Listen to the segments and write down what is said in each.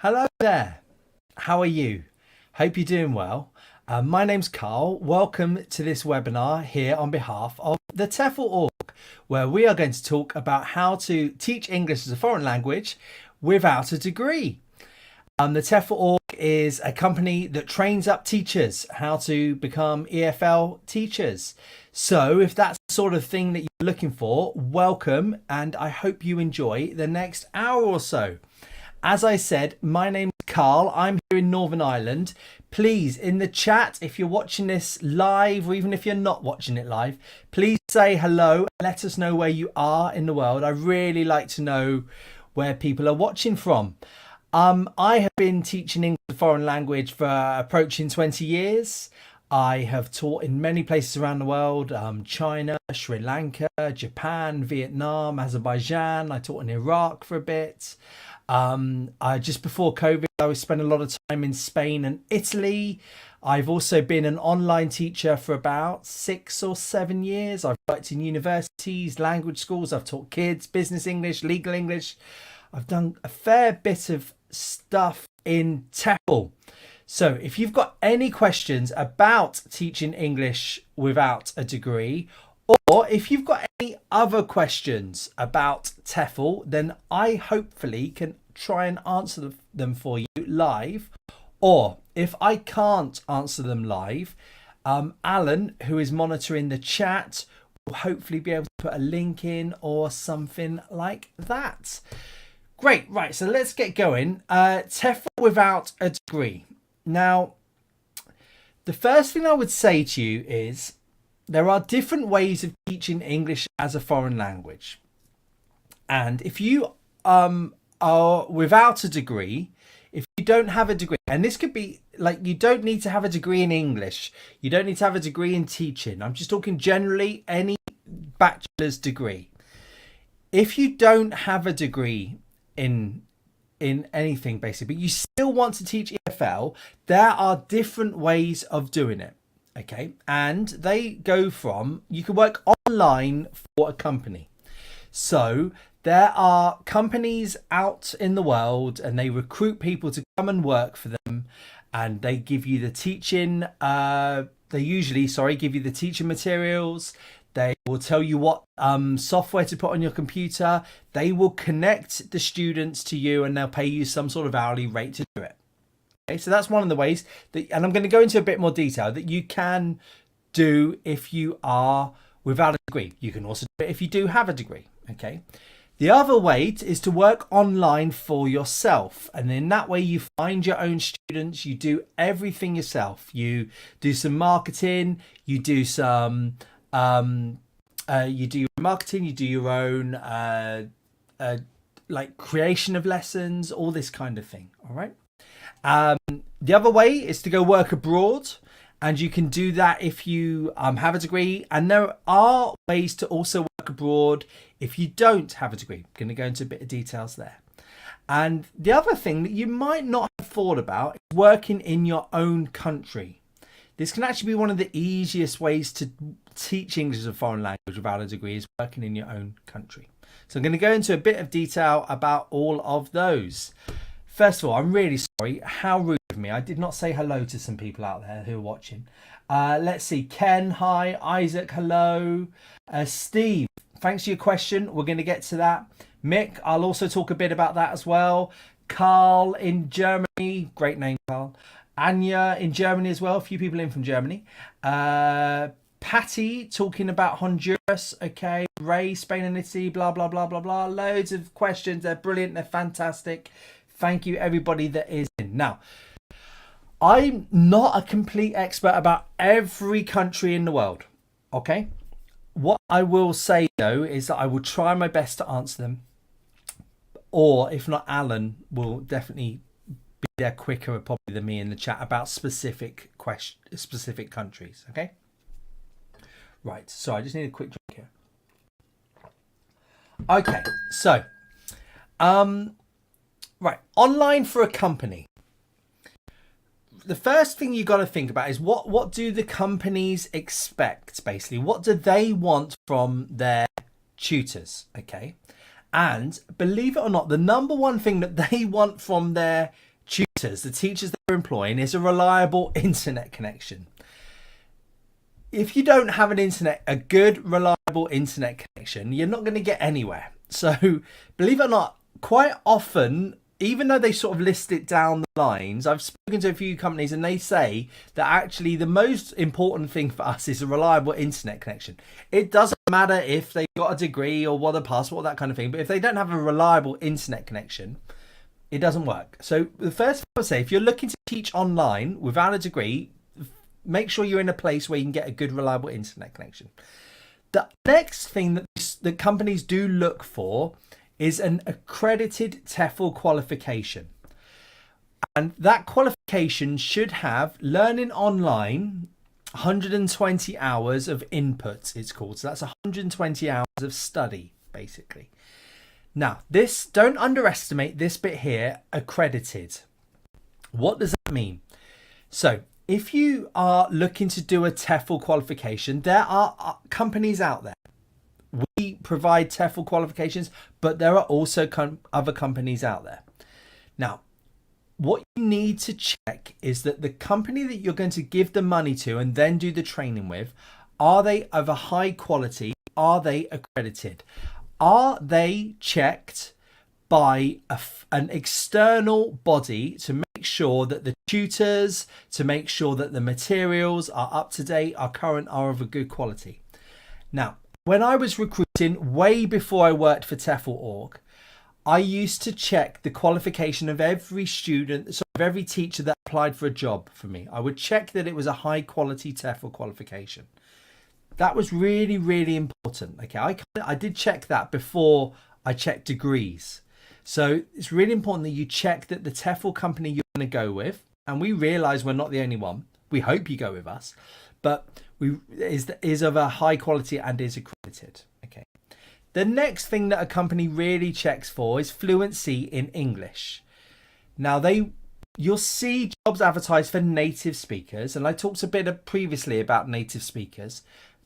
Hello there. How are you? Hope you're doing well. My name's Carl. Welcome to this webinar here on behalf of the TEFL Org, where we are going to talk about how to teach English as a foreign language without a degree. The TEFL Org is a company that trains up teachers how to become EFL teachers. So if that's the sort of thing that you're looking for, welcome, and I hope you enjoy the next hour or so. As I said, my name's Carl. I'm here in Northern Ireland. Please, in the chat, if you're watching this live, or even if you're not watching it live, please say hello and let us know where you are in the world. I really like to know where people are watching from. I have been teaching English as a foreign language for approaching 20 years. I have taught in many places around the world, China, Sri Lanka, Japan, Vietnam, Azerbaijan. I taught in Iraq for a bit. Just before COVID, I was spending a lot of time in Spain and Italy. I've also been an online teacher for about 6 or 7 years. I've worked in universities, language schools. I've taught kids, business English, legal English. I've done a fair bit of stuff in TEFL. So if you've got any questions about teaching English without a degree, or if you've got any other questions about TEFL, then I hopefully can try and answer them for you live. Or if I can't answer them live, Alan, who is monitoring the chat, will hopefully be able to put a link in or something like that. Great, right, so let's get going. TEFL without a degree. Now, the first thing I would say to you is there are different ways of teaching English as a foreign language. And if you are without a degree, if you don't have a degree, and this could be like you don't need to have a degree in English, you don't need to have a degree in teaching. I'm just talking generally any bachelor's degree. If you don't have a degree in anything basically, but you still want to teach EFL, there are different ways of doing it. Okay, and they go from, you can work online for a company. So there are companies out in the world and they recruit people to come and work for them, and they give you the teaching, they usually, give you the teaching materials. They will tell you what software to put on your computer. They will connect the students to you and they'll pay you some sort of hourly rate to do it. Okay, so that's one of the ways that, and I'm going to go into a bit more detail, that you can do if you are without a degree. You can also do it if you do have a degree. Okay. The other way is to work online for yourself. And in that way, you find your own students. You do everything yourself. You do some marketing. You do some, you do your marketing. You do your own, like creation of lessons, all this kind of thing. All right. The other way is to go work abroad, and you can do that if you have a degree. And there are ways to also work abroad if you don't have a degree. I'm going to go into a bit of details there. And the other thing that you might not have thought about is working in your own country. This can actually be one of the easiest ways to teach English as a foreign language without a degree, is working in your own country. So I'm going to go into a bit of detail about all of those. First of all, I'm really sorry. How rude of me. I did not say hello to some people out there who are watching. Let's see. Ken, hi. Isaac, hello. Steve, thanks for your question. We're going to get to that. Mick, I'll also talk a bit about that as well. Carl in Germany. Great name, Carl. Anya in Germany as well. A few people in from Germany. Patty talking about Honduras. Okay. Ray, Spain and Italy. Blah, blah, blah, blah, blah. Loads of questions. They're brilliant. They're fantastic. Thank you, everybody that is in. Now, I'm not a complete expert about every country in the world, okay? What I will say, though, is that I will try my best to answer them. Or, if not, Alan will definitely be there quicker probably than me in the chat about specific countries, okay? Right, so I just need a quick drink here. Okay, so, right, online for a company. The first thing you got to think about is what do the companies expect, basically? What do they want from their tutors, okay? And believe it or not, the number one thing that they want from their tutors, the teachers they're employing, is a reliable internet connection. If you don't have a good, reliable internet connection, you're not going to get anywhere. So believe it or not, quite often, even though they sort of list it down the lines, I've spoken to a few companies and they say that actually the most important thing for us is a reliable internet connection. It doesn't matter if they've got a degree or what a passport, that kind of thing. But if they don't have a reliable internet connection, it doesn't work. So the first thing I would say, if you're looking to teach online without a degree, make sure you're in a place where you can get a good, reliable internet connection. The next thing that the companies do look for is an accredited TEFL qualification. And that qualification should have learning online, 120 hours of input, it's called. So that's 120 hours of study, basically. Now, don't underestimate this bit here, accredited. What does that mean? So if you are looking to do a TEFL qualification, there are companies out there. We provide TEFL qualifications, but there are also other companies out there. Now, what you need to check is that the company that you're going to give the money to and then do the training with, are they of a high quality? Are they accredited? Are they checked by an external body to make sure that the tutors, to make sure that the materials are up to date, are current, are of a good quality? Now, when I was recruiting, way before I worked for TEFL Org, I used to check the qualification of every student, so of every teacher that applied for a job for me. I would check that it was a high quality TEFL qualification. That was really, really important. Okay, I did check that before I checked degrees. So it's really important that you check that the TEFL company you're going to go with, and we realize we're not the only one. We hope you go with us, but is of a high quality and is accredited. Okay. The next thing that a company really checks for is fluency in English. Now you'll see jobs advertised for native speakers, and I talked a bit previously about native speakers,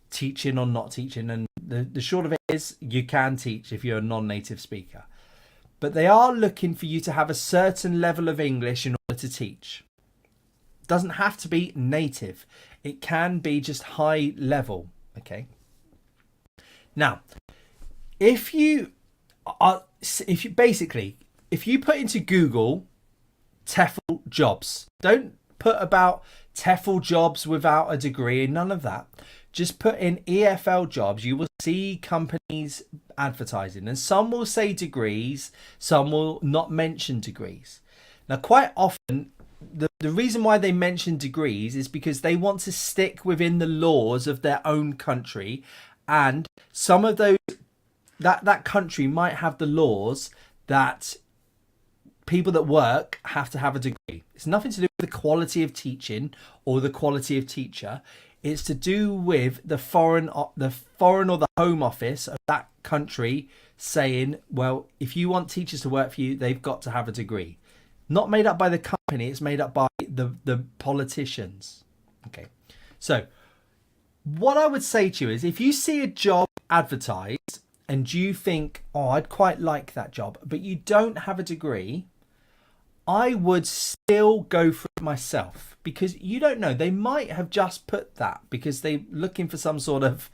teaching or not teaching, and the short of it is you can teach if you're a non-native speaker. But they are looking for you to have a certain level of English in order to teach. It doesn't have to be native. It can be just high level. Okay. Now, if you put into Google TEFL jobs, don't put about TEFL jobs without a degree, none of that. Just put in EFL jobs. You will see companies advertising, and some will say degrees, some will not mention degrees. Now, quite often, the reason why they mention degrees is because they want to stick within the laws of their own country, and some of those that country might have the laws that people that work have to have a degree. It's nothing to do with the quality of teaching or the quality of teacher. It's to do with the foreign or the home office of that country saying, well, if you want teachers to work for you, they've got to have a degree. Not made up by the company, it's made up by the politicians. Okay. So what I would say to you is, if you see a job advertised and you think, oh, I'd quite like that job, but you don't have a degree, I would still go for it myself, because you don't know. They might have just put that because they're looking for some sort of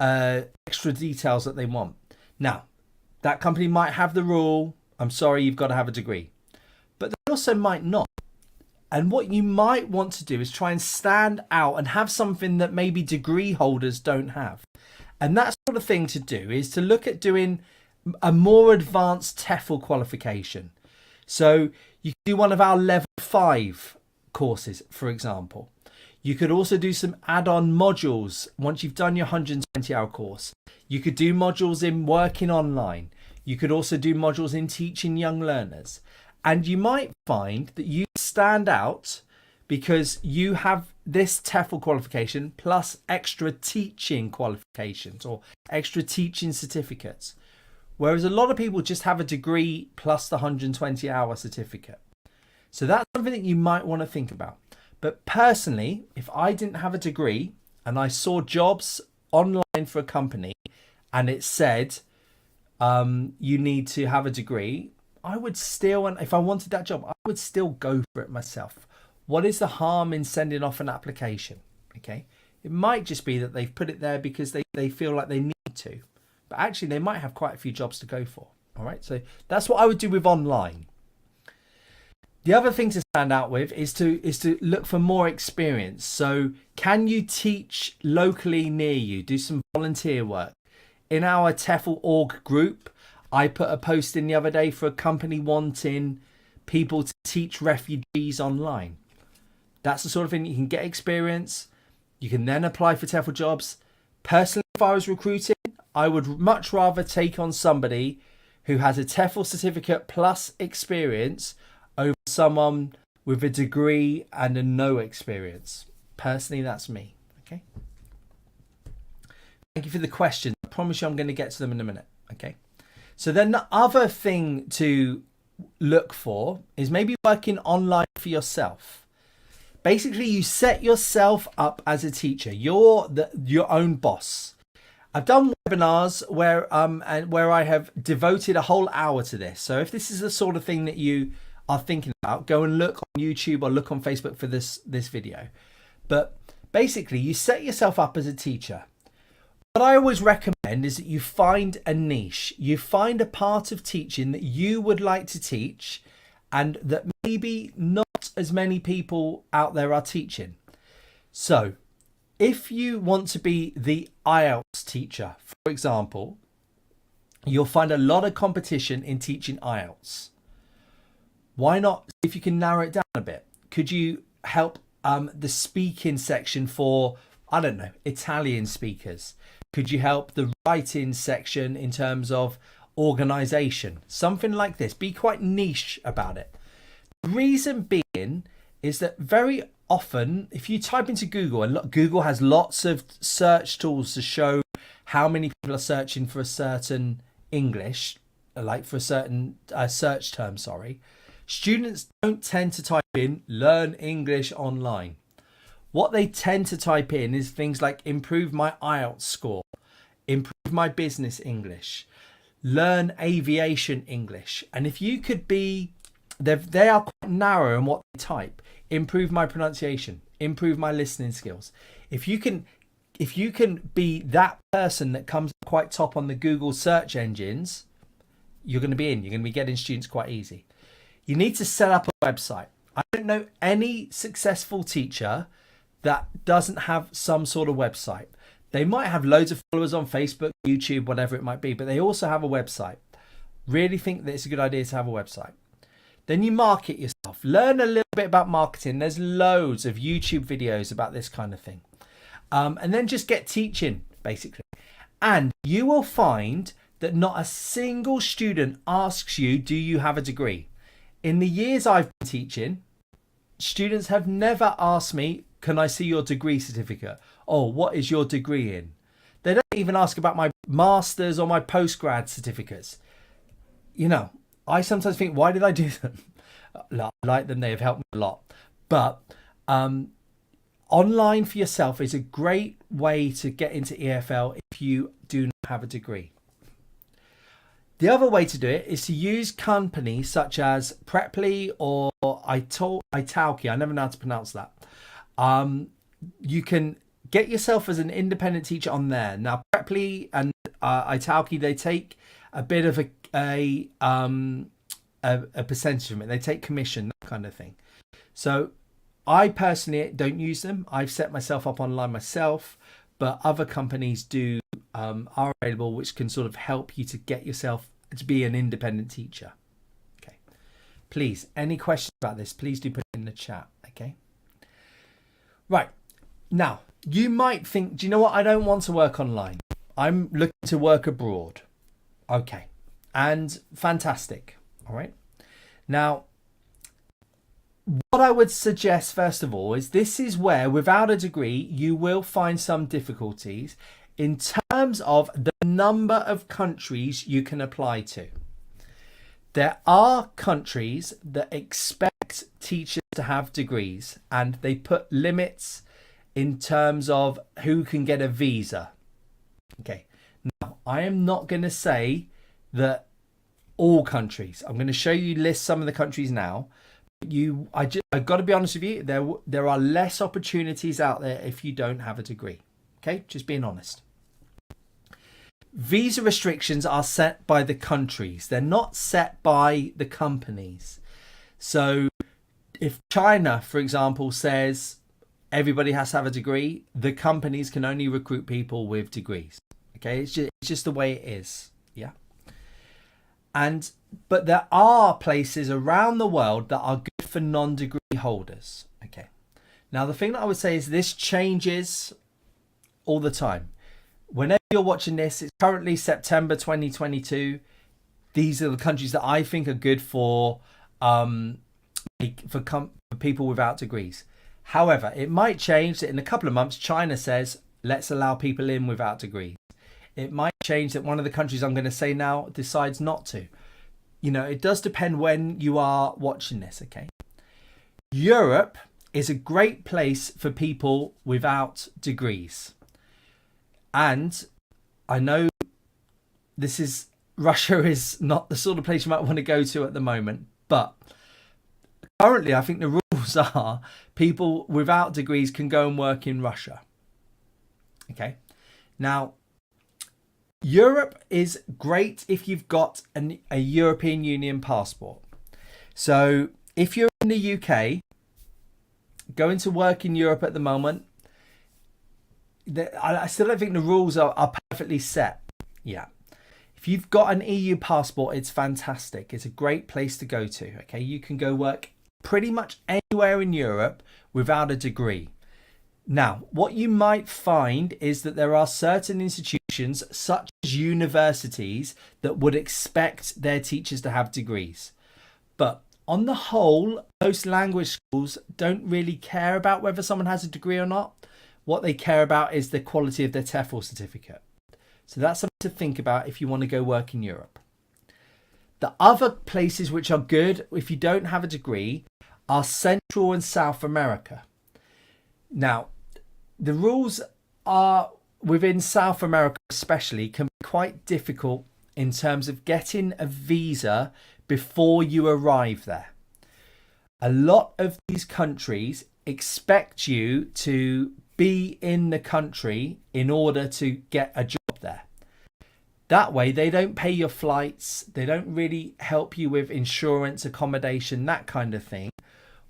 extra details that they want. Now, that company might have the rule, I'm sorry, you've got to have a degree. But they also might not. And what you might want to do is try and stand out and have something that maybe degree holders don't have. And that sort of thing to do is to look at doing a more advanced TEFL qualification. So you can do one of our level 5 courses, for example. You could also do some add-on modules once you've done your 120-hour course. You could do modules in working online. You could also do modules in teaching young learners. And you might find that you stand out because you have this TEFL qualification plus extra teaching qualifications or extra teaching certificates. Whereas a lot of people just have a degree plus the 120-hour certificate. So that's something that you might want to think about. But personally, if I didn't have a degree and I saw jobs online for a company and it said you need to have a degree, I would still, and if I wanted that job, I would still go for it myself. What is the harm in sending off an application? Okay. It might just be that they've put it there because they feel like they need to, but actually they might have quite a few jobs to go for. All right. So that's what I would do with online. The other thing to stand out with is to look for more experience. So can you teach locally near you? Do some volunteer work. In our TEFL Org group, I put a post in the other day for a company wanting people to teach refugees online. That's the sort of thing you can get experience. You can then apply for TEFL jobs. Personally, if I was recruiting, I would much rather take on somebody who has a TEFL certificate plus experience over someone with a degree and a no experience. Personally, that's me. Okay. Thank you for the question. I promise you I'm going to get to them in a minute. Okay. So then the other thing to look for is maybe working online for yourself. Basically, you set yourself up as a teacher. You're your own boss. I've done webinars where I have devoted a whole hour to this. So if this is the sort of thing that you are thinking about, go and look on YouTube or look on Facebook for this video. But basically, you set yourself up as a teacher. What I always recommend is that you find a niche. You find a part of teaching that you would like to teach and that maybe not as many people out there are teaching. So if you want to be the IELTS teacher, for example, you'll find a lot of competition in teaching IELTS. Why not, if you can narrow it down a bit, could you help the speaking section for, I don't know, Italian speakers? Could you help the writing section in terms of organization? Something like this. Be quite niche about it. The reason being is that very often, if you type into Google, and Google has lots of search tools to show how many people are searching for a certain English, like for a certain search term, students don't tend to type in learn English online. What they tend to type in is things like improve my IELTS score, improve my business English, learn aviation English. And if you could be, they are quite narrow in what they type. Improve my pronunciation, improve my listening skills. If you can be that person that comes quite top on the Google search engines, you're going to be in. You're going to be getting students quite easy. You need to set up a website. I don't know any successful teacher that doesn't have some sort of website. They might have loads of followers on Facebook, YouTube, whatever it might be, but they also have a website. Really think that it's a good idea to have a website. Then you market yourself. Learn a little bit about marketing. There's loads of YouTube videos about this kind of thing. And then just get teaching, basically. And you will find that not a single student asks you, do you have a degree? In the years I've been teaching, students have never asked me, can I see your degree certificate? Oh, what is your degree in? They don't even ask about my master's or my postgrad certificates. You know, I sometimes think, why did I do them? I like them, they have helped me a lot. But online for yourself is a great way to get into EFL if you do not have a degree. The other way to do it is to use companies such as Preply or Italki. I never know how to pronounce that. You can get yourself as an independent teacher on there. Now, Preply and Italki, they take a bit of a percentage from it. They take commission, that kind of thing. So I personally don't use them. I've set myself up online myself, but other companies do are available, which can sort of help you to get yourself to be an independent teacher. Okay. Please, any questions about this, please do put it in the chat. Okay. Right. Now, you might think, do you know what? I don't want to work online. I'm looking to work abroad. Okay. And fantastic. All right. Now, what I would suggest, first of all, is this is where, without a degree, you will find some difficulties in terms of the number of countries you can apply to. There are countries that expect teachers to have degrees, and they put limits in terms of who can get a visa. Okay. Now, I am not going to say that all countries. I'm going to show you list some of the countries now. I've got to be honest with you, there are less opportunities out there if you don't have a degree. Okay, just being honest. Visa restrictions are set by the countries. They're not set by the companies. So if China, for example, says everybody has to have a degree, the companies can only recruit people with degrees. Okay, it's just the way it is. Yeah. But there are places around the world that are good for non-degree holders. Okay. Now, the thing that I would say is this changes all the time. Whenever you're watching this, it's currently September 2022. These are the countries that I think are good for people without degrees. However, it might change that in a couple of months, China says, let's allow people in without degrees. It might change that one of the countries I'm going to say now decides not to. You know, it does depend when you are watching this, okay? Europe is a great place for people without degrees. And I know Russia is not the sort of place you might want to go to at the moment, but currently I think the rules are people without degrees can go and work in Russia. Okay. Now, Europe is great if you've got a European Union passport. So if you're in the UK, going to work in Europe at the moment, I still don't think the rules are perfectly set. Yeah. If you've got an EU passport, it's fantastic. It's a great place to go to. Okay. You can go work pretty much anywhere in Europe without a degree. Now, what you might find is that there are certain institutions, such as universities, that would expect their teachers to have degrees. But on the whole, most language schools don't really care about whether someone has a degree or not. What they care about is the quality of their TEFL certificate. So that's something to think about if you want to go work in Europe. The other places which are good if you don't have a degree are Central and South America. Now, the rules are within South America especially can be quite difficult in terms of getting a visa before you arrive there. A lot of these countries expect you to be in the country in order to get a job there. That way they don't pay your flights, they don't really help you with insurance, accommodation, that kind of thing.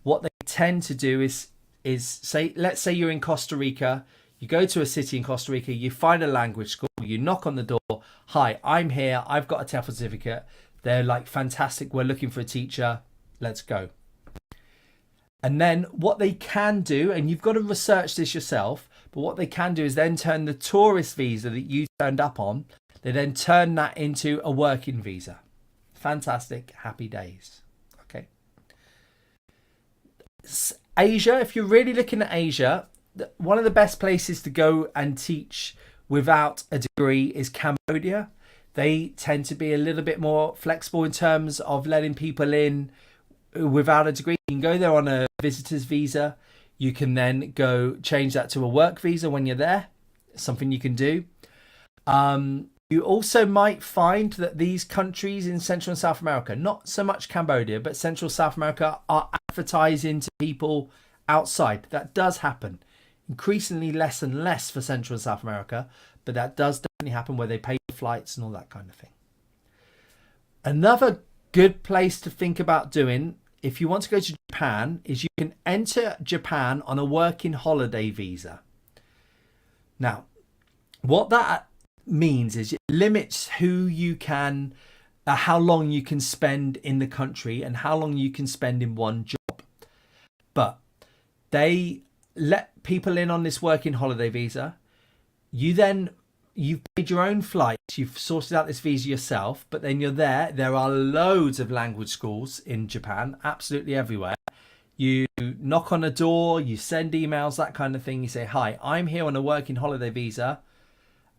What they tend to do is say, let's say you're in Costa Rica, you go to a city in Costa Rica, you find a language school, you knock on the door, hi, I'm here, I've got a TEFL certificate. They're like, fantastic, we're looking for a teacher, let's go. And then what they can do, and you've got to research this yourself, but what they can do is then turn the tourist visa that you turned up on, they then turn that into a working visa. Fantastic, happy days. Okay. Asia, if you're really looking at Asia, one of the best places to go and teach without a degree is Cambodia. They tend to be a little bit more flexible in terms of letting people in without a degree. You can go there on a visitor's visa. You can then go change that to a work visa when you're there. Something you can do. You also might find that these countries in Central and South America, not so much Cambodia, but Central and South America, are advertising to people outside. That does happen. Increasingly less and less for Central and South America, but that does definitely happen where they pay flights and all that kind of thing. Another good place to think about doing if you want to go to Japan is you can enter Japan on a working holiday visa. Now, what that means is it limits who you can, how long you can spend in the country and how long you can spend in one job. But they let people in on this working holiday visa. You've paid your own flights, you've sorted out this visa yourself, but then you're there. There are loads of language schools in Japan, absolutely everywhere. You knock on a door, you send emails, that kind of thing. You say, hi, I'm here on a working holiday visa.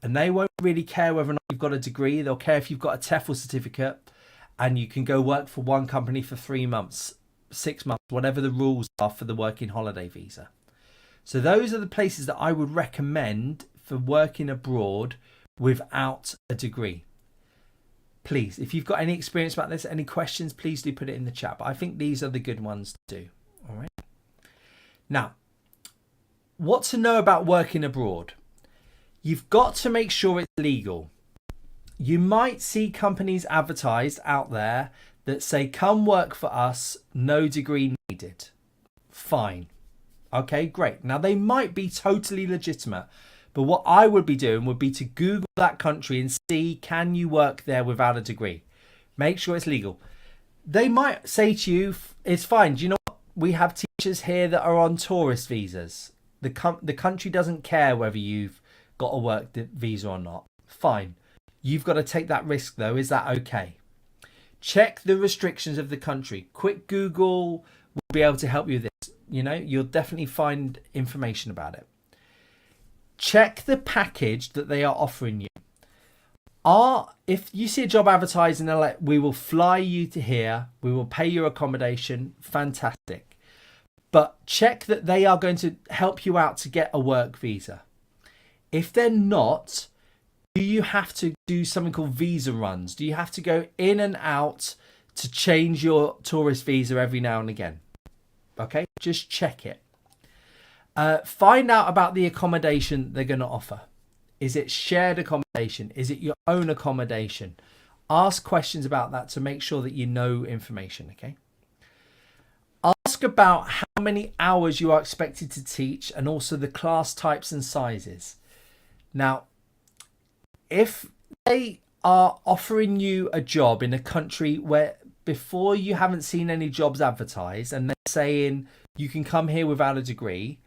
And they won't really care whether or not you've got a degree. They'll care if you've got a TEFL certificate and you can go work for one company for 3 months, 6 months, whatever the rules are for the working holiday visa. So those are the places that I would recommend for working abroad without a degree. please, if you've got any experience about this, any questions, please do put it in the chat. But I think these are the good ones to do. All right. Now, what to know about working abroad? You've got to make sure it's legal. You might see companies advertised out there that say, come work for us, no degree needed. Fine. Okay, great. Now, they might be totally legitimate, but what I would be doing would be to Google that country and see, can you work there without a degree? Make sure it's legal. They might say to you, it's fine. Do you know what? We have teachers here that are on tourist visas. The country doesn't care whether you've got a work visa or not. Fine. You've got to take that risk though. Is that okay? Check the restrictions of the country. Quick Google will be able to help you with this. You know, you'll definitely find information about it. Check the package that they are offering you. If you see a job advertised and they're like, we will fly you to here, we will pay your accommodation, fantastic. But check that they are going to help you out to get a work visa. If they're not, do you have to do something called visa runs? Do you have to go in and out to change your tourist visa every now and again? Okay, just check it. Find out about the accommodation they're going to offer. Is it shared accommodation? Is it your own accommodation? Ask questions about that to make sure that you know information, okay? Ask about how many hours you are expected to teach and also the class types and sizes. Now, if they are offering you a job in a country where before you haven't seen any jobs advertised and they're saying you can come here without a degree,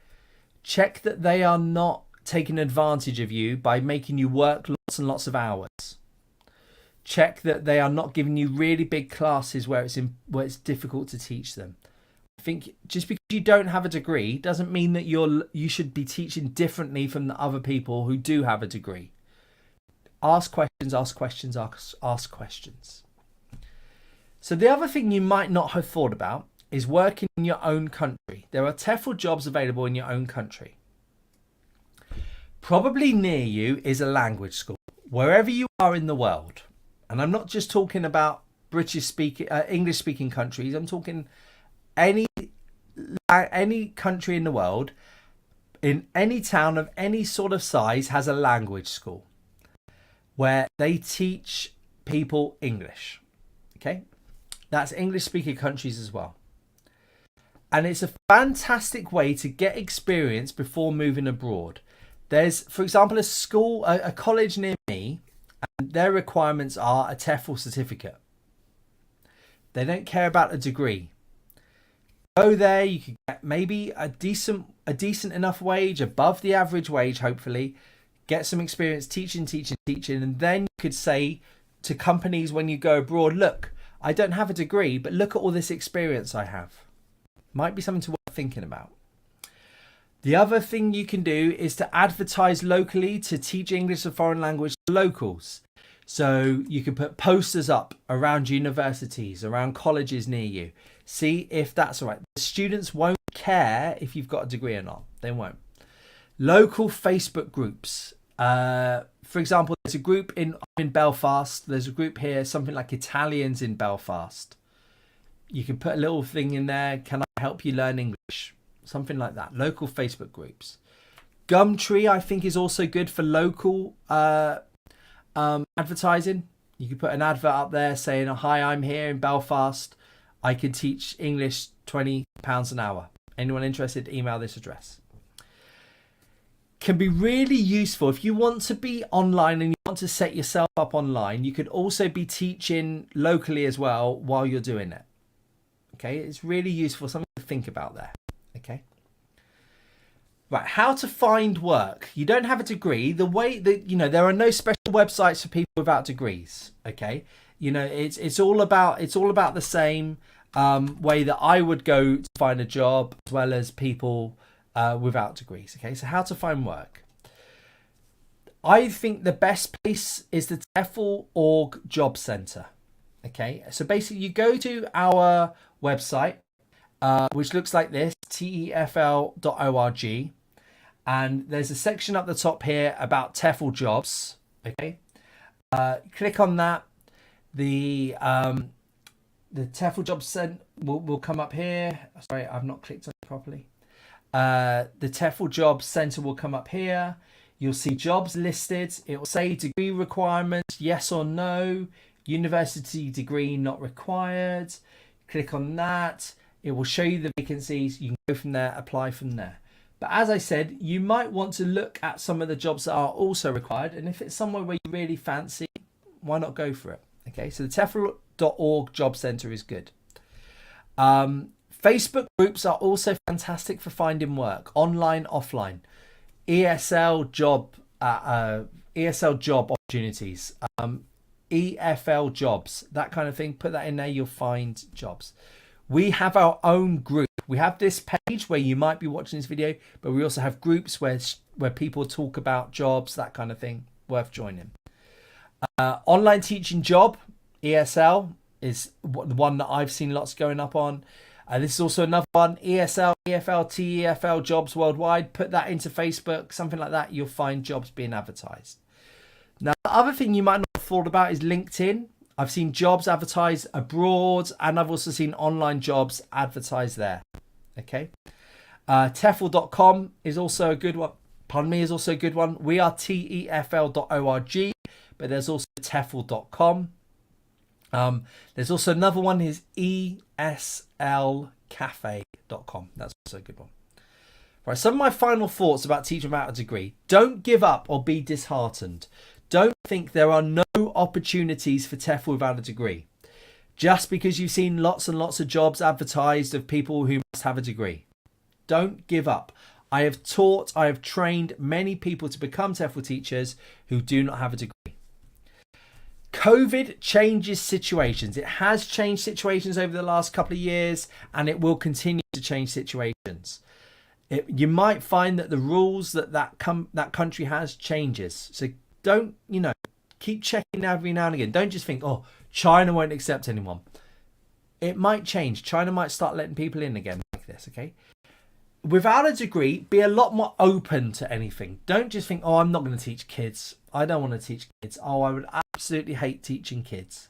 check that they are not taking advantage of you by making you work lots and lots of hours. Check that they are not giving you really big classes where it's difficult to teach them. I think just because you don't have a degree doesn't mean that you should be teaching differently from the other people who do have a degree. Ask questions, ask questions, ask questions. So the other thing you might not have thought about is working in your own country. There are TEFL jobs available in your own country. Probably near you is a language school, wherever you are in the world. And I'm not just talking about English speaking countries. I'm talking any country in the world, in any town of any sort of size has a language school where they teach people English. Okay, that's English speaking countries as well. And it's a fantastic way to get experience before moving abroad. There's, for example, a college near me, and their requirements are a TEFL certificate. They don't care about a degree. Go there, you can get maybe a decent enough wage, above the average wage, hopefully. Get some experience teaching, and then you could say to companies when you go abroad, look, I don't have a degree, but look at all this experience I have. Might be something to worth thinking about. The other thing you can do is to advertise locally to teach English as a foreign language to locals. So you can put posters up around universities, around colleges near you. See if that's all right. The students won't care if you've got a degree or not. They won't. Local Facebook groups. For example, there's a group in Belfast. There's a group here, something like Italians in Belfast. You can put a little thing in there. Can I help you learn English? Something like that. Local Facebook groups. Gumtree, I think, is also good for local advertising. You could put an advert up there saying, hi, I'm here in Belfast. I can teach English £20 an hour. Anyone interested, email this address. Can be really useful if you want to be online and you want to set yourself up online. You could also be teaching locally as well while you're doing it. Okay, it's really useful, something to think about there. Okay. Right, how to find work. You don't have a degree. The way that, there are no special websites for people without degrees. Okay, it's all about the same way that I would go to find a job, as well as people without degrees. Okay, so how to find work. I think the best place is the TEFL Org Job Centre. Okay, so basically you go to our website, which looks like this, TEFL.org. And there's a section up the top here about TEFL jobs. Okay, click on that. The TEFL job sent will come up here. Sorry, I've not clicked on it properly. The TEFL job center will come up here. You'll see jobs listed. It will say degree requirements, yes or no. University degree not required. Click on that. It will show you the vacancies. You can go from there, apply from there. But as I said, you might want to look at some of the jobs that are also required. And if it's somewhere where you really fancy, why not go for it? Okay, so the TEFL.org job center is good. Facebook groups are also fantastic for finding work, online, offline. ESL job opportunities, EFL jobs, that kind of thing. Put that in there, you'll find jobs. We have our own group. We have this page where you might be watching this video, but we also have groups where people talk about jobs, that kind of thing. Worth joining. Online teaching job, ESL, is the one that I've seen lots going up on. This is also another one, ESL, EFL, TEFL jobs worldwide. Put that into Facebook, something like that. You'll find jobs being advertised. Now, the other thing you might not have thought about is LinkedIn. I've seen jobs advertised abroad, and I've also seen online jobs advertised there. Okay. TEFL.com is also a good one. Pardon me, is also a good one. We are TEFL.org, but there's also TEFL.com. There's also another one is ESLcafe.com. That's also a good one. Right, some of my final thoughts about teaching without a degree. Don't give up or be disheartened. Don't think there are no opportunities for TEFL without a degree. Just because you've seen lots and lots of jobs advertised of people who must have a degree. Don't give up. I have trained many people to become TEFL teachers who do not have a degree. COVID changes situations. It has changed situations over the last couple of years, and it will continue to change situations. You might find that the rules that country has changes. So don't, keep checking every now and again. Don't just think, oh, China won't accept anyone. It might change. China might start letting people in again like this, okay? Without a degree, be a lot more open to anything. Don't just think, oh, I'm not going to teach kids. I don't want to teach kids. Oh, I would absolutely hate teaching kids.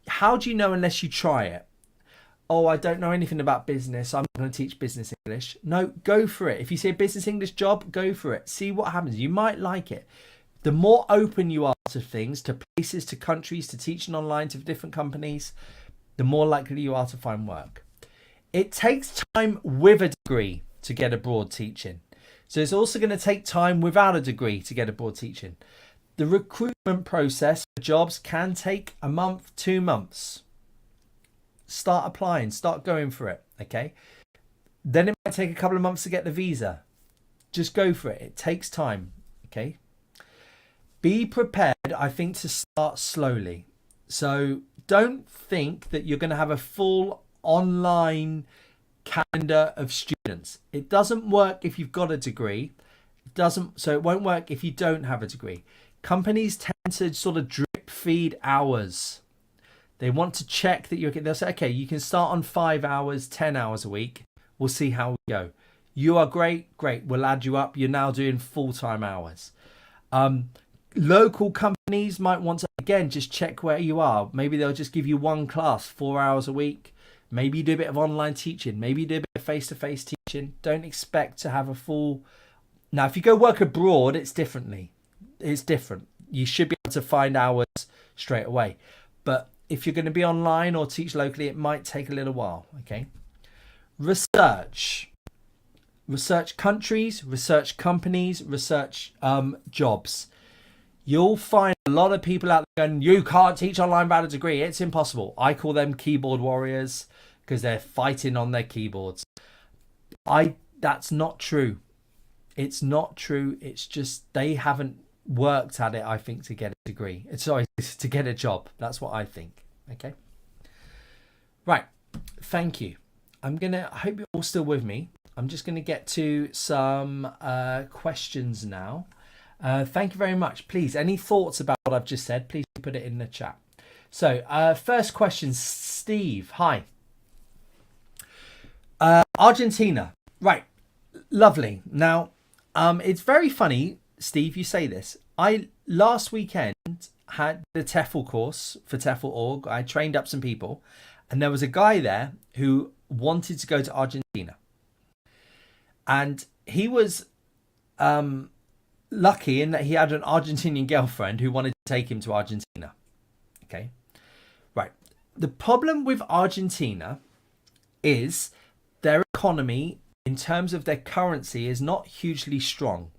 How do you know unless you try it? Oh, I don't know anything about business. I'm not going to teach business English. No, go for it. If you see a business English job, go for it. See what happens. You might like it. The more open you are to things, to places, to countries, to teaching online, to different companies, the more likely you are to find work. It takes time with a degree to get abroad teaching. So it's also going to take time without a degree to get abroad teaching. The recruitment process for jobs can take a month, 2 months. Start applying, start going for it, okay? Then it might take a couple of months to get the visa. Just go for it. It takes time, okay? Be prepared, I think, to start slowly. So don't think that you're going to have a full online calendar of students. It doesn't work if you've got a degree. So it won't work if you don't have a degree. Companies tend to sort of drip feed hours. They want to check that they'll say, okay, you can start on 5 hours, 10 hours a week. We'll see how we go. You are great. We'll add you up. You're now doing full-time hours. Local companies might want to, again, just check where you are. Maybe they'll just give you one class, 4 hours a week. Maybe you do a bit of online teaching. Maybe you do a bit of face-to-face teaching. Don't expect to have a full... Now, if you go work abroad, it's different. You should be able to find hours straight away. But if you're going to be online or teach locally, it might take a little while, okay? Research countries, research companies, research jobs. You'll find a lot of people out there going, you can't teach online without a degree. It's impossible. I call them keyboard warriors because they're fighting on their keyboards. That's not true. It's not true. It's just they haven't worked at it, I think, to get a degree. Sorry, to get a job. That's what I think. Okay. Right. Thank you. I hope you're all still with me. I'm just going to get to some questions now. Thank you very much. Please, any thoughts about what I've just said, please put it in the chat. So, first question, Steve. Hi. Argentina. Right. Lovely. Now, it's very funny, Steve, you say this. I last weekend had the TEFL course for TEFL Org. I trained up some people, and there was a guy there who wanted to go to Argentina, and he was lucky in that he had an Argentinian girlfriend who wanted to take him to Argentina. Okay, right. The problem with Argentina is their economy, in terms of their currency, is not hugely strong.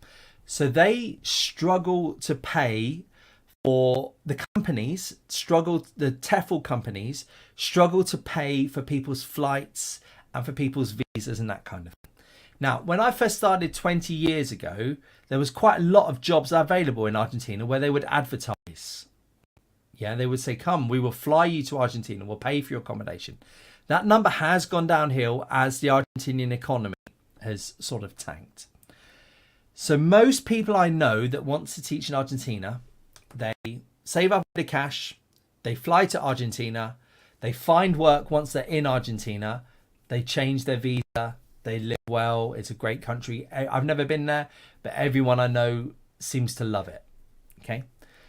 So they struggle to pay for the companies, the TEFL companies struggle to pay for people's flights and for people's visas and that kind of thing. Now, when I first started 20 years ago, there was quite a lot of jobs available in Argentina where they would advertise. Yeah, they would say, come, we will fly you to Argentina, we'll pay for your accommodation. That number has gone downhill as the Argentinian economy has sort of tanked. So most people I know that want to teach in Argentina, they save up a bit of cash, they fly to Argentina, they find work once they're in Argentina, they change their visa, they live well, it's a great country. I've never been there, but everyone I know seems to love it. Okay,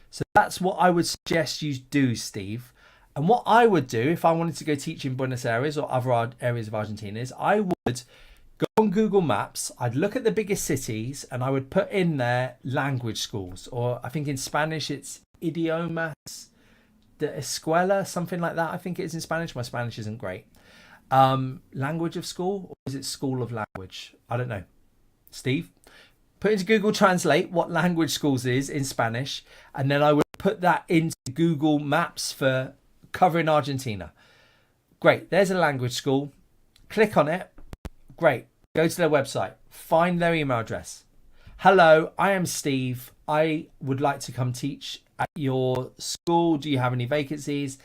so that's what I would suggest you do, Steve. And what I would do if I wanted to go teach in Buenos Aires or other areas of Argentina is I would go on Google Maps, I'd look at the biggest cities, and I would put in there language schools, or I think in Spanish it's idiomas de escuela, something like that. I think it is in Spanish. My Spanish isn't great. Language of school, or is it school of language? I don't know. Steve, put into Google Translate what language schools is in Spanish, and then I would put that into Google Maps for covering Argentina. Great, there's a language school. Click on it. Great. Go to their website, find their email address. Hello, I am Steve. I would like to come teach at your school. Do you have any vacancies?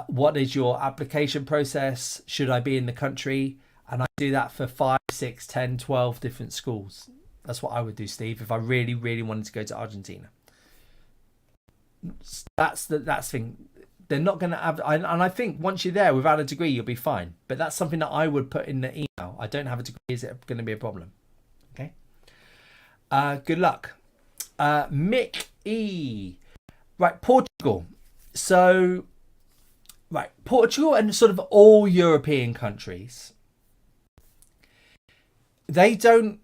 What is your application process? Should I be in the country? And I do that for 5, 6, 10, 12 different schools. That's what I would do, Steve, if I really, really wanted to go to Argentina. That's the thing. They're not going to have, and I think once you're there without a degree, you'll be fine. But that's something that I would put in the email. I don't have a degree. Is it going to be a problem? Okay. Good luck. Mick E. Right, Portugal. So, right, Portugal and sort of all European countries, they don't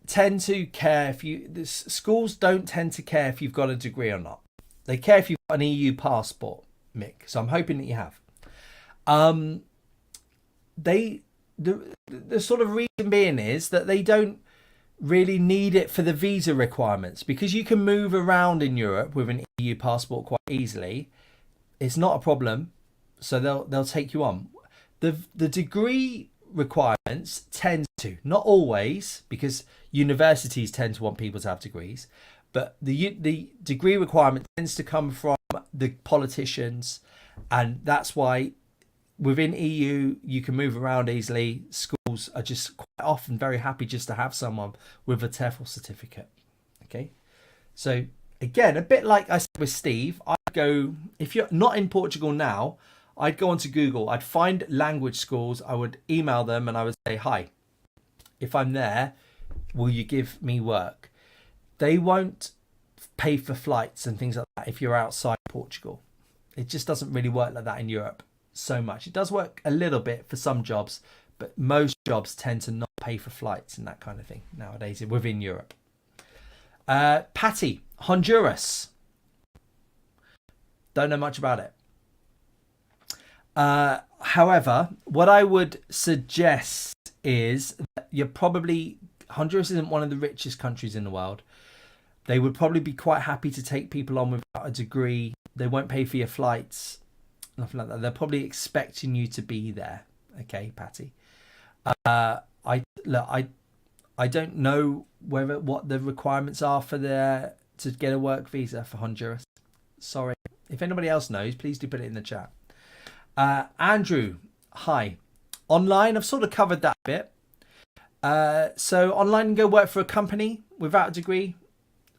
tend to care the schools don't tend to care if you've got a degree or not. They care if you've got an EU passport, Mick. So I'm hoping that you have. The sort of reason being is that they don't really need it for the visa requirements, because you can move around in Europe with an EU passport quite easily. It's not a problem, so they'll take you on. The degree requirements tend to, not always, because universities tend to want people to have degrees, but the degree requirement tends to come from the politicians, and that's why within EU you can move around easily. Schools are just quite often very happy just to have someone with a TEFL certificate. Okay, so again, a bit like I said with Steve, I'd go, if you're not in Portugal now, I'd go onto Google, I'd find language schools, I would email them, and I would say, hi, if I'm there, will you give me work? They won't pay for flights and things like that if you're outside Portugal. It just doesn't really work like that in Europe so much. It does work a little bit for some jobs, but most jobs tend to not pay for flights and that kind of thing nowadays within Europe. Patty, Honduras. Don't know much about it. However, what I would suggest is that Honduras isn't one of the richest countries in the world. They would probably be quite happy to take people on without a degree. They won't pay for your flights, nothing like that. They're probably expecting you to be there. Okay, Patty. I don't know what the requirements are to get a work visa for Honduras. Sorry. If anybody else knows, please do put it in the chat. Andrew, hi. Online, I've sort of covered that bit. So online, you can go work for a company without a degree.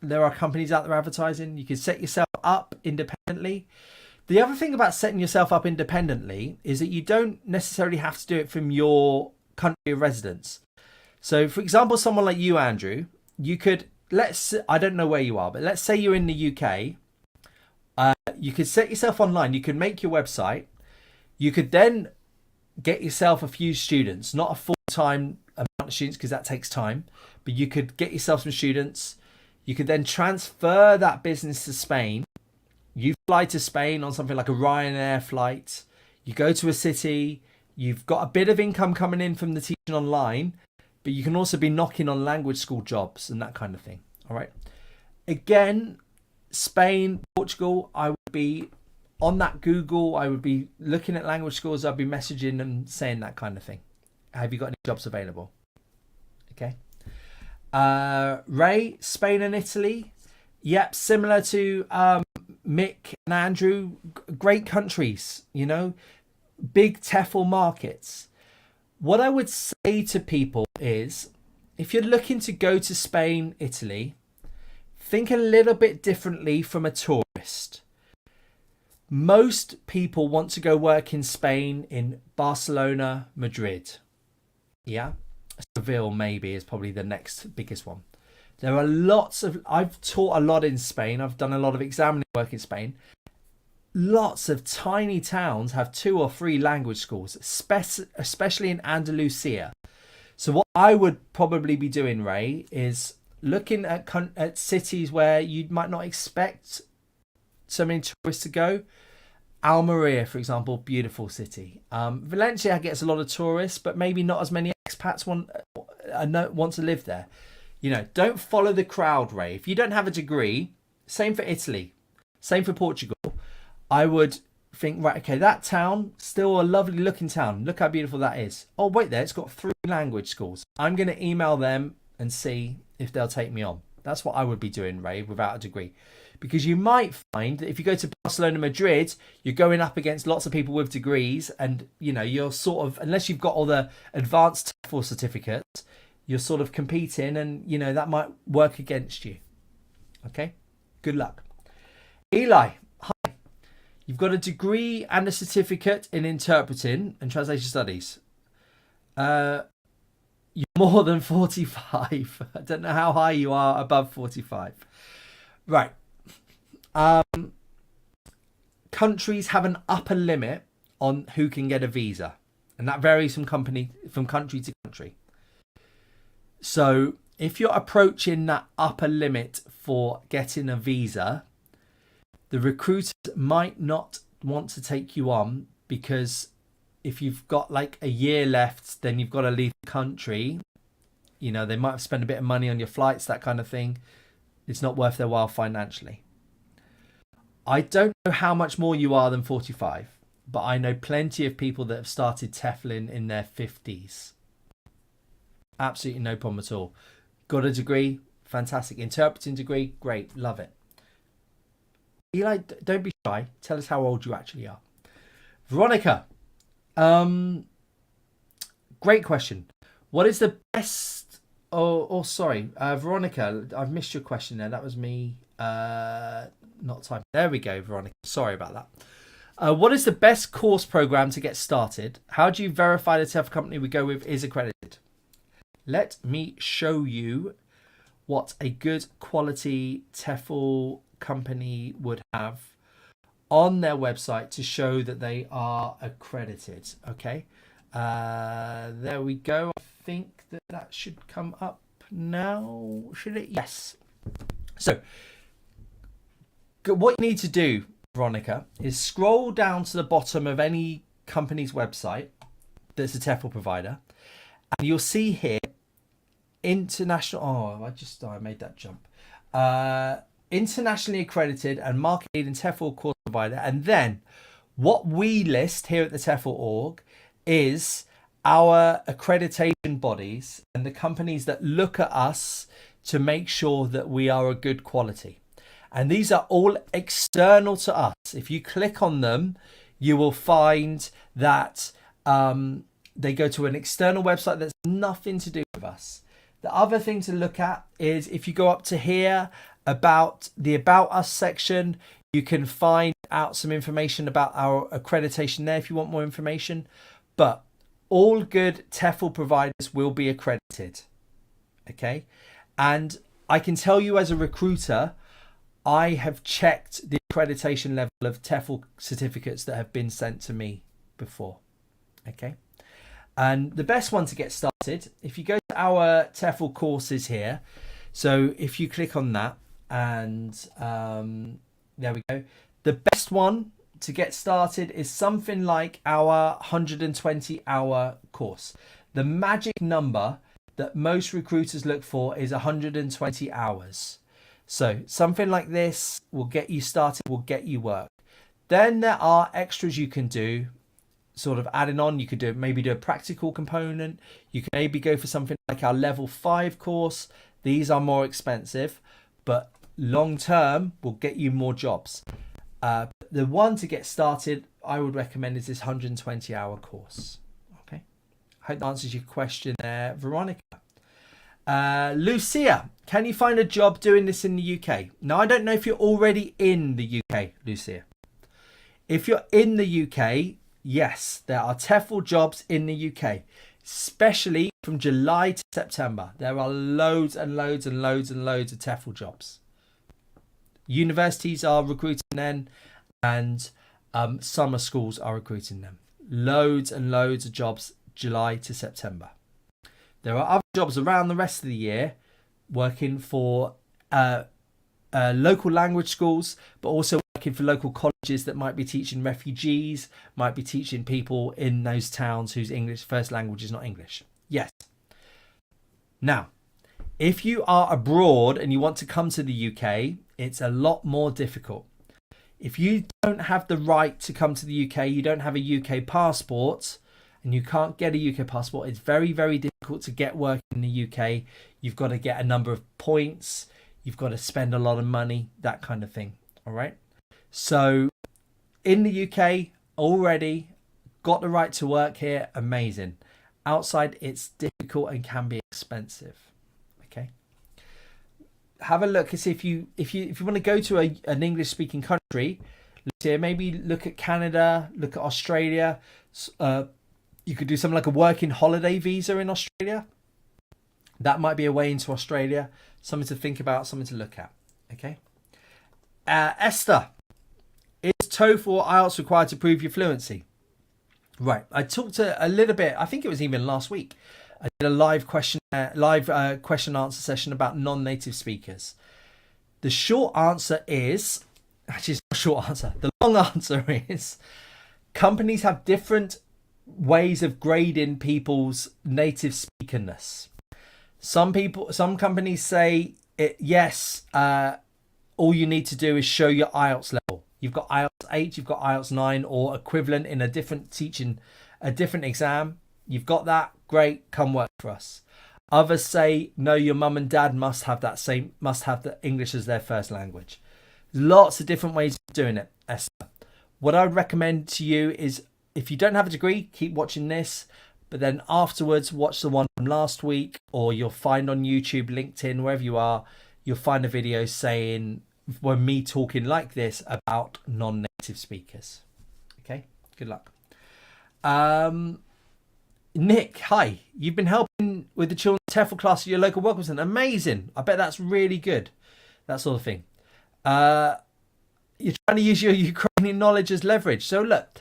There are companies out there advertising. You can set yourself up independently. The other thing about setting yourself up independently is that you don't necessarily have to do it from your country of residence. So, for example, someone like you, Andrew, you could I don't know where you are, but let's say you're in the UK. You could set yourself online. You could make your website. You could then get yourself a few students, not a full-time amount of students because that takes time, but you could get yourself some students. You could then transfer that business to Spain. You fly to Spain on something like a Ryanair flight. You go to a city. You've got a bit of income coming in from the teaching online, but you can also be knocking on language school jobs and that kind of thing. All right. Again, Spain, Portugal, I would be on that Google. I would be looking at language schools. I'd be messaging and saying that kind of thing. Have you got any jobs available? Okay. Ray, Spain and Italy. Yep, similar to Mick and Andrew. Great countries, you know, big TEFL markets. What I would say to people is, if you're looking to go to Spain, Italy, think a little bit differently from a tourist. Most people want to go work in Spain, in Barcelona, Madrid. Yeah, Seville maybe is probably the next biggest one. There are lots of, I've taught a lot in Spain. I've done a lot of examining work in Spain. Lots of tiny towns have 2 or 3 language schools, especially in Andalusia. So what I would probably be doing, Ray, is looking at cities where you might not expect so many tourists to go. Almeria, for example, beautiful city. Valencia gets a lot of tourists, but maybe not as many expats want to live there. You know, don't follow the crowd, Ray. If you don't have a degree, same for Italy, same for Portugal, I would think, right, okay, that town, still a lovely looking town. Look how beautiful that is. Oh, wait there, it's got 3 language schools. I'm going to email them and see if they'll take me on. That's what I would be doing, Ray, without a degree. Because you might find that if you go to Barcelona, Madrid, you're going up against lots of people with degrees, and you know, you're sort of, unless you've got all the advanced TEFL certificates, you're sort of competing, and you know, that might work against you. Okay, good luck. Eli, hi. You've got a degree and a certificate in interpreting and translation studies. You're more than 45. I don't know how high you are above 45. Right. Countries have an upper limit on who can get a visa, and that varies from country to country. So if you're approaching that upper limit for getting a visa, the recruiters might not want to take you on, because if you've got like a year left, then you've got to leave the country. You know, they might have spent a bit of money on your flights, that kind of thing. It's not worth their while financially. I don't know how much more you are than 45, but I know plenty of people that have started TEFL in their 50s. Absolutely no problem at all. Got a degree? Fantastic. Interpreting degree? Great. Love it. Eli, don't be shy. Tell us how old you actually are. Veronica, great question. What is the best... sorry. Veronica, I've missed your question there. That was me not typing. There we go, Veronica. Sorry about that. What is the best course program to get started? How do you verify the TEFL company we go with is accredited? Let me show you what a good quality TEFL company would have on their website to show that they are accredited. Okay, there we go. I think that should come up now, should it? Yes. So what you need to do, Veronica, is scroll down to the bottom of any company's website that's a TEFL provider, and you'll see here international. I made that jump. Internationally accredited and market leading TEFL course provider. And then what we list here at the TEFL Org is our accreditation bodies and the companies that look at us to make sure that we are a good quality. And these are all external to us. If you click on them, you will find that they go to an external website that's nothing to do with us. The other thing to look at is if you go up to here, about the About Us section, you can find out some information about our accreditation there if you want more information. But all good TEFL providers will be accredited. Okay. And I can tell you as a recruiter, I have checked the accreditation level of TEFL certificates that have been sent to me before. Okay. And the best one to get started, if you go to our TEFL courses here, so if you click on that, and there we go. The best one to get started is something like our 120-hour course. The magic number that most recruiters look for is 120 hours. So something like this will get you started, will get you work. Then there are extras you can do, sort of adding on. You could maybe do a practical component. You can maybe go for something like our level 5 course. These are more expensive, but long term will get you more jobs. The one to get started, I would recommend, is this 120-hour course. Okay, I hope that answers your question there, Veronica. Lucia, can you find a job doing this in the UK? Now, I don't know if you're already in the UK, Lucia. If you're in the UK, yes, there are TEFL jobs in the UK, especially from July to September. There are loads and loads and loads and loads of TEFL jobs. Universities are recruiting then, and summer schools are recruiting them. Loads and loads of jobs July to September. There are other jobs around the rest of the year working for local language schools, but also working for local colleges that might be teaching refugees, might be teaching people in those towns whose English first language is not English. Yes. Now, if you are abroad and you want to come to the UK, it's a lot more difficult. If you don't have the right to come to the UK, you don't have a UK passport, and you can't get a UK passport, it's very, very difficult to get work in the UK. You've got to get a number of points. You've got to spend a lot of money, that kind of thing. All right. So in the UK, already got the right to work here. Amazing. Outside, it's difficult and can be expensive. Okay. Have a look and see if you want to go to an English speaking country. Maybe look at Canada, look at Australia. You could do something like a working holiday visa in Australia. That might be a way into Australia. Something to think about, something to look at. Okay. Esther, is TOEFL or IELTS required to prove your fluency? Right. I talked a little bit, I think it was even last week. I did a live question answer session about non-native speakers. The short answer is, actually it's not a short answer. The long answer is companies have different ways of grading people's native speakerness. Some companies say yes, all you need to do is show your IELTS level. You've got IELTS 8, you've got IELTS 9 or equivalent in a different exam. You've got that, great, come work for us. Others say no, your mum and dad must have the English as their first language. Lots of different ways of doing it, Esther. What I would recommend to you is, if you don't have a degree, keep watching this, but then afterwards watch the one from last week, or you'll find on YouTube, LinkedIn, wherever you are, you'll find a video saying, when me talking like this about non-native speakers. Okay, good luck. Nick, hi. You've been helping with the children's TEFL class at your local welcome centre. Amazing. I bet that's really good. That sort of thing. You're trying to use your Ukrainian knowledge as leverage. So look,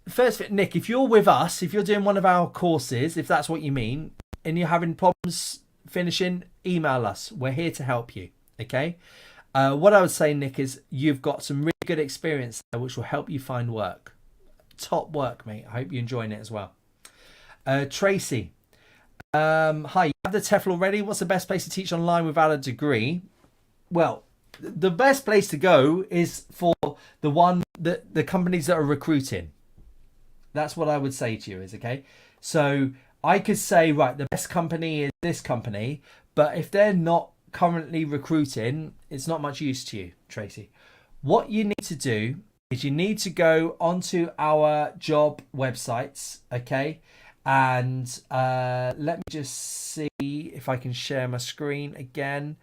first, Nick, if you're with us, if you're doing one of our courses, if that's what you mean, and you're having problems finishing, email us. We're here to help you. Okay. What I would say, Nick, is you've got some really good experience there, which will help you find work. Top work, mate. I hope you're enjoying it as well. Tracy, hi. You have the TEFL already. What's the best place to teach online without a degree? Well, the best place to go is for the companies that are recruiting. That's what I would say to you is, okay. So I could say, right, the best company is this company, but if they're not currently recruiting, it's not much use to you, Tracy. What you need to do is you need to go onto our job websites, okay? And let me just see if I can share my screen again.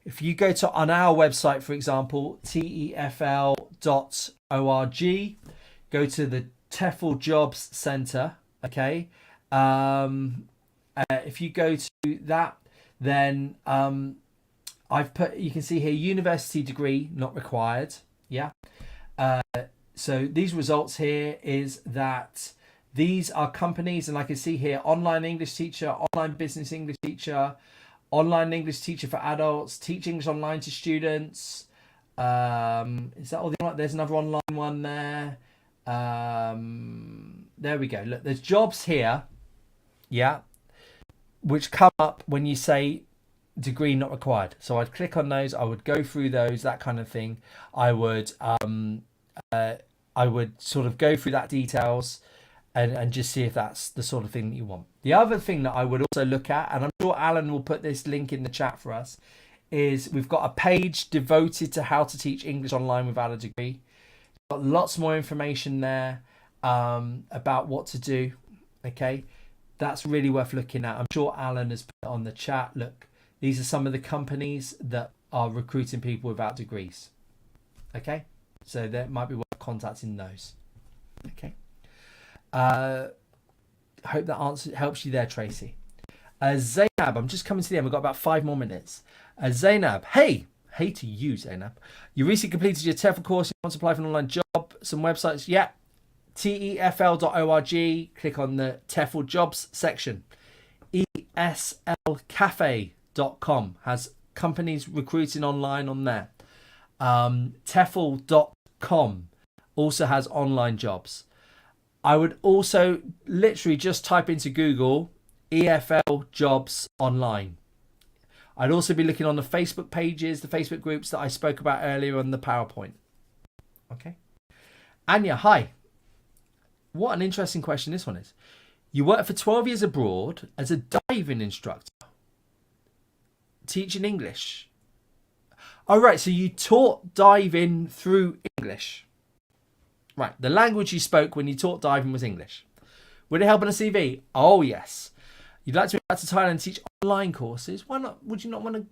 If you go to on our website, for example, TEFL.org, go to the TEFL Jobs Centre, okay? If you go to that, then I've put, you can see here, university degree not required. Yeah. So these results here is that these are companies, and I can see here online English teacher, online business English teacher, online English teacher for adults, teach English online to students. Is that all the, there's another online one there. There we go. Look, there's jobs here. Yeah. Which come up when you say degree not required. So I'd click on those. I would go through those, that kind of thing. I would sort of go through that details and just see if that's the sort of thing that you want. The other thing that I would also look at, and I'm sure Alan will put this link in the chat for us, is we've got a page devoted to how to teach English online without a degree. We've got lots more information there about what to do. Okay, that's really worth looking at. I'm sure Alan has put it on the chat. Look, these are some of the companies that are recruiting people without degrees. Okay, so that might be worth contacting those. Okay. I hope that helps you there, Tracy. Zainab, I'm just coming to the end. We've got about 5 more minutes. Zainab, hey to you, Zainab. You recently completed your TEFL course. You want to apply for an online job. Some websites, yeah. TEFL.org. Click on the TEFL jobs section. ESLcafe.com has companies recruiting online on there. TEFL.com also has online jobs. I would also literally just type into Google EFL jobs online. I'd also be looking on the Facebook pages, the Facebook groups that I spoke about earlier on the PowerPoint. Okay. Anya, hi. What an interesting question this one is. You worked for 12 years abroad as a diving instructor, teaching English. Oh, right. So you taught diving through English. Right. The language you spoke when you taught diving was English. Would it help on a CV? Oh, yes. You'd like to move back to Thailand and teach online courses? Why not? Would you not want to?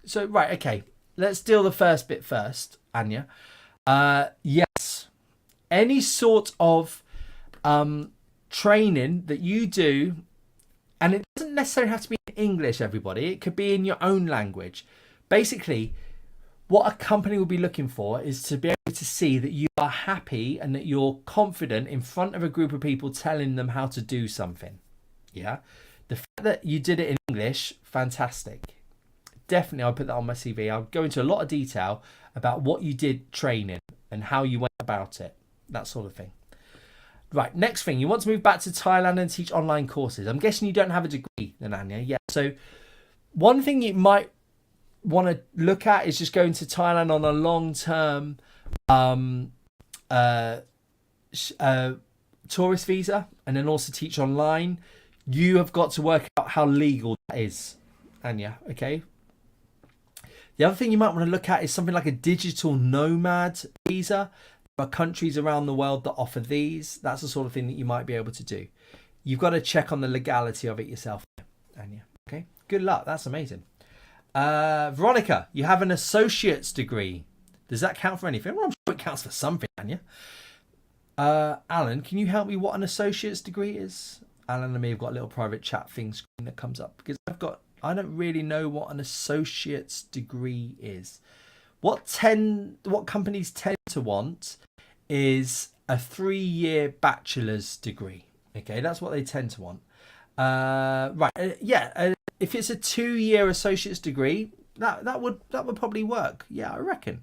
So, right. Okay. Let's deal the first bit first, Anya. Yes. Any sort of training that you do, and it doesn't necessarily have to be in English, everybody. It could be in your own language. Basically, what a company will be looking for is to be able to see that you are happy and that you're confident in front of a group of people telling them how to do something. Yeah. The fact that you did it in English, fantastic. Definitely, I'll put that on my CV. I'll go into a lot of detail about what you did training and how you went about it. That sort of thing. Right, next thing. You want to move back to Thailand and teach online courses. I'm guessing you don't have a degree then, Anya. Yeah. So one thing you might want to look at is just going to Thailand on a long-term tourist visa and then also teach online. You have got to work out how legal that is, Anya, okay? The other thing you might want to look at is something like a digital nomad visa. There are countries around the world that offer these. That's the sort of thing that you might be able to do. You've got to check on the legality of it yourself, Anya, okay? Good luck. That's amazing. Veronica, you have an associate's degree. Does that count for anything? Well, I'm sure it counts for something, Anya. Alan, can you help me what an associate's degree is? Alan and me have got a little private chat thing screen that comes up because I don't really know what an associate's degree is. What companies tend to want is a 3-year bachelor's degree. Okay, that's what they tend to want. If it's a 2-year associate's degree, that would probably work. Yeah, I reckon.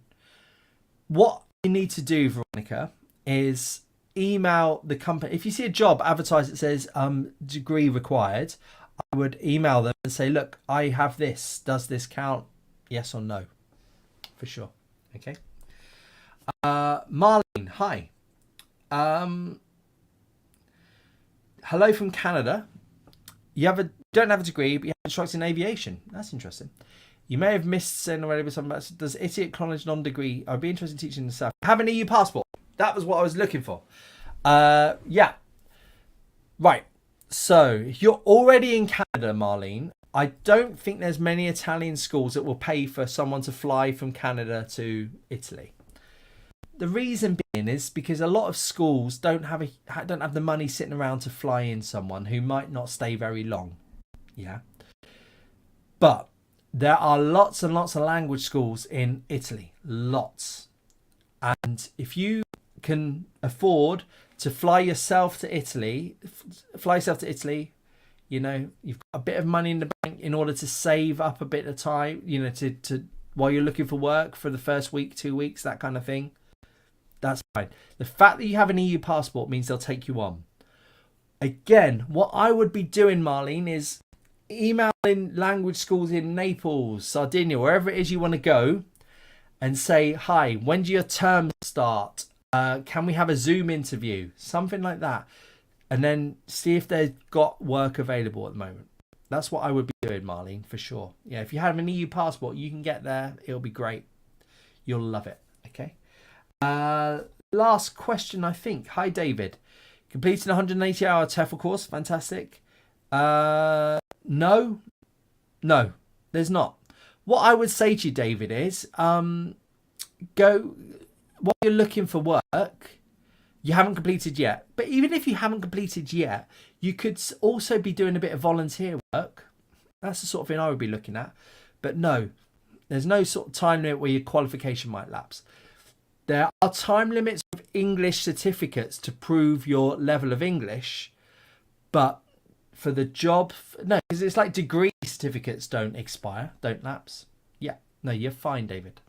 What you need to do, Veronica, is email the company. If you see a job advertised that says degree required, I would email them and say, look, I have this. Does this count? Yes or no? For sure. Okay. Marlene, hi. Hello from Canada. You don't have a degree, but you have instructed in aviation. That's interesting. You may have missed saying already, but something about, does Italy acknowledge non-degree? I'd be interested in teaching in the South. Have an EU passport. That was what I was looking for. Yeah. Right. So if you're already in Canada, Marlene, I don't think there's many Italian schools that will pay for someone to fly from Canada to Italy. The reason being is because a lot of schools don't have the money sitting around to fly in someone who might not stay very long. Yeah. But There are lots and lots of language schools in Italy, lots. And if you can afford to fly yourself to Italy, you know, you've got a bit of money in the bank in order to save up a bit of time, you know, to while you're looking for work for the first week, 2 weeks, that kind of thing. That's fine. The fact that you have an EU passport means they'll take you on. Again, what I would be doing, Marlene, is emailing language schools in Naples, Sardinia, wherever it is you want to go, and say, hi, when do your terms start? Can we have a Zoom interview? Something like that. And then see if they've got work available at the moment. That's what I would be doing, Marlene, for sure. Yeah, if you have an EU passport, you can get there. It'll be great. You'll love it. Okay. Last question, I think. Hi, David. Completing a 180-hour TEFL course. Fantastic. No, there's not. What I would say to you, David, is go while you're looking for work. You haven't completed yet, but even if you haven't completed yet, you could also be doing a bit of volunteer work. That's the sort of thing I would be looking at. But no, there's no sort of time limit where your qualification might lapse. There are time limits with English certificates to prove your level of English, but for the job, no, because it's like degree certificates don't expire, don't lapse. Yeah, no, you're fine, David.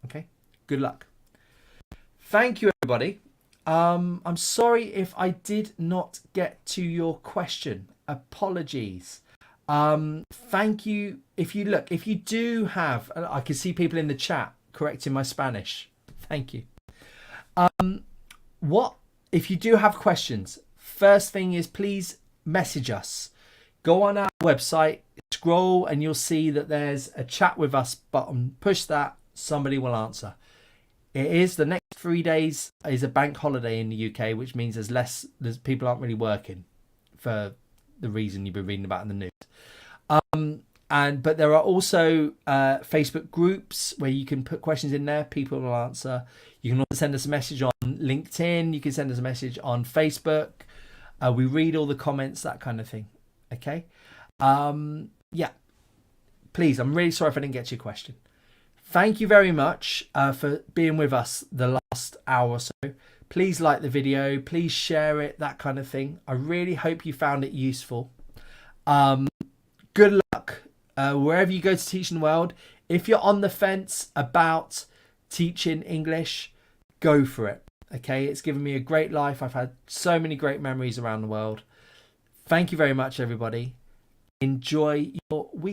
Okay, good luck. Thank you, everybody. I'm sorry if I did not get to your question. Apologies. Thank you. If you do have, I can see people in the chat correcting my Spanish. Thank you. If you do have questions, first thing is please message us. Go on our website, scroll, and you'll see that there's a chat with us button. Push that, somebody will answer. It is the next 3 days is a bank holiday in the UK, which means there's people aren't really working for the reason you've been reading about in the news. But there are also Facebook groups where you can put questions in there. People will answer. You can also send us a message on LinkedIn. You can send us a message on Facebook. We read all the comments, that kind of thing. Okay. Yeah. Please, I'm really sorry if I didn't get to your question. Thank you very much for being with us the last hour or so. Please like the video. Please share it, that kind of thing. I really hope you found it useful. Good luck wherever you go to teach in the world. If you're on the fence about teaching English, go for it. Okay, it's given me a great life. I've had so many great memories around the world. Thank you very much, everybody. Enjoy your week.